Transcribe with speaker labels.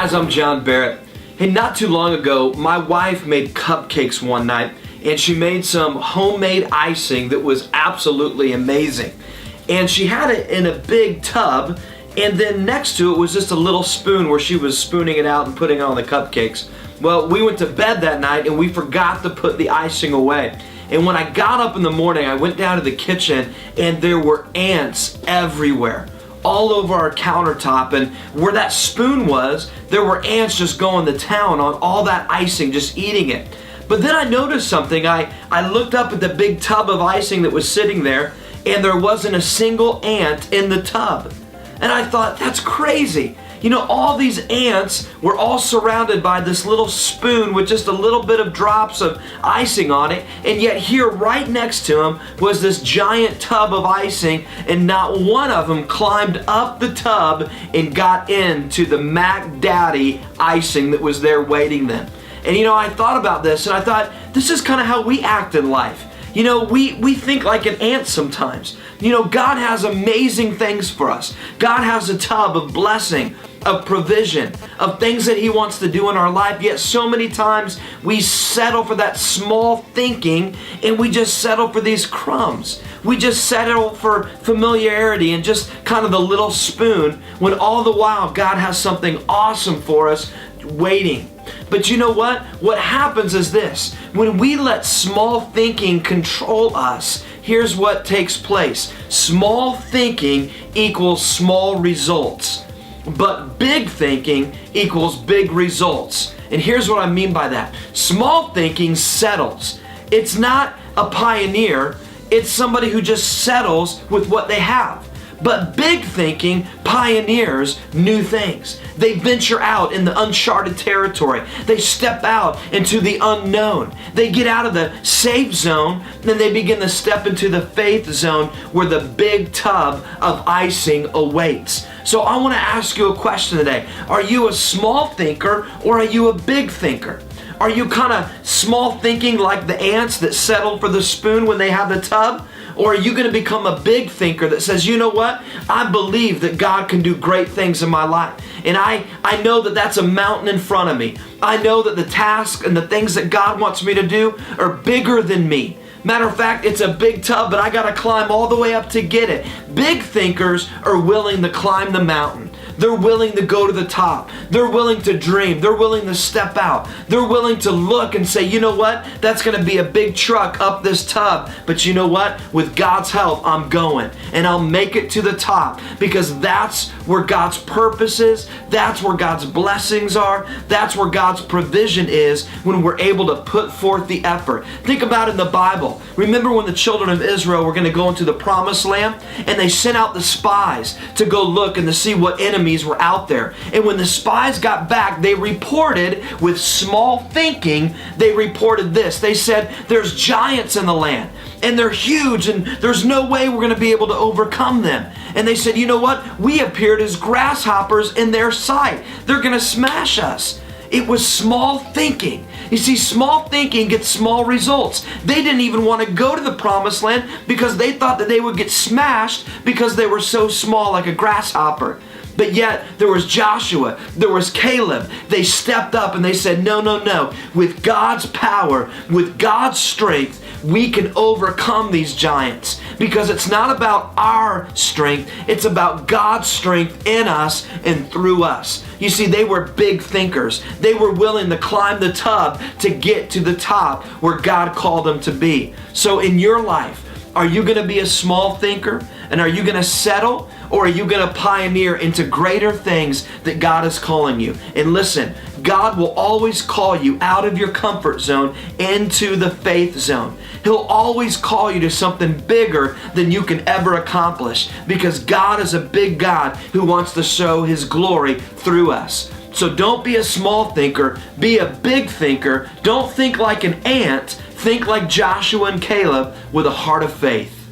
Speaker 1: guys, I'm John Barrett. Hey, not too long ago, my wife made cupcakes one night, and she made some homemade icing that was absolutely amazing. And she had it in a big tub, and then next to it was just a little spoon where she was spooning it out and putting it on the cupcakes. Well, we went to bed that night and we forgot to put the icing away. And when I got up in the morning, I went down to the kitchen and there were ants everywhere, all over our countertop, and where that spoon was, there were ants just going to town on all that icing, just eating it. But then I noticed something. I looked up at the big tub of icing that was sitting there, and there wasn't a single ant in the tub. And I thought, that's crazy. You know, all these ants were all surrounded by this little spoon with just a little bit of drops of icing on it, and yet here right next to him was this giant tub of icing, and not one of them climbed up the tub and got into the Mac Daddy icing that was there waiting them. And you know, I thought about this and I thought, this is kind of how we act in life. You know, we think like an ant sometimes. You know, God has amazing things for us. God has a tub of blessing, of provision, of things that He wants to do in our life. Yet so many times we settle for that small thinking, and we just settle for these crumbs. We just settle for familiarity and just kind of the little spoon, when all the while God has something awesome for us waiting. But you know what? What happens is this. When we let small thinking control us, here's what takes place. Small thinking equals small results, but big thinking equals big results. And here's what I mean by that. Small thinking settles. It's not a pioneer. It's somebody who just settles with what they have. But big thinking pioneers new things. They venture out in the uncharted territory. They step out into the unknown. They get out of the safe zone, and they begin to step into the faith zone where the big tub of icing awaits. So I want to ask you a question today. Are you a small thinker or are you a big thinker? Are you kind of small thinking like the ants that settled for the spoon when they have the tub? Or are you going to become a big thinker that says, you know what? I believe that God can do great things in my life. And I know that that's a mountain in front of me. I know that the tasks and the things that God wants me to do are bigger than me. Matter of fact, it's a big tub, but I got to climb all the way up to get it. Big thinkers are willing to climb the mountain. They're willing to go to the top. They're willing to dream. They're willing to step out. They're willing to look and say, you know what? That's going to be a big truck up this tub. But you know what? With God's help, I'm going. And I'll make it to the top, because that's where God's purpose is. That's where God's blessings are. That's where God's provision is when we're able to put forth the effort. Think about in the Bible. Remember when the children of Israel were going to go into the promised land, and they sent out the spies to go look and to see what enemies were out there. And when the spies got back, they reported with small thinking, they reported this. They said, there's giants in the land, and they're huge, and there's no way we're going to be able to overcome them. And they said, you know what? We appeared as grasshoppers in their sight. They're going to smash us. It was small thinking. You see, small thinking gets small results. They didn't even want to go to the promised land because they thought that they would get smashed because they were so small, like a grasshopper. But yet, there was Joshua, there was Caleb. They stepped up and they said, no, no, no. With God's power, with God's strength, we can overcome these giants. Because it's not about our strength, it's about God's strength in us and through us. You see, they were big thinkers. They were willing to climb the tub to get to the top where God called them to be. So in your life, are you going to be a small thinker? And are you going to settle? Or are you going to pioneer into greater things that God is calling you? And listen, God will always call you out of your comfort zone into the faith zone. He'll always call you to something bigger than you can ever accomplish, because God is a big God who wants to show His glory through us. So don't be a small thinker, be a big thinker. Don't think like an ant, think like Joshua and Caleb with a heart of faith.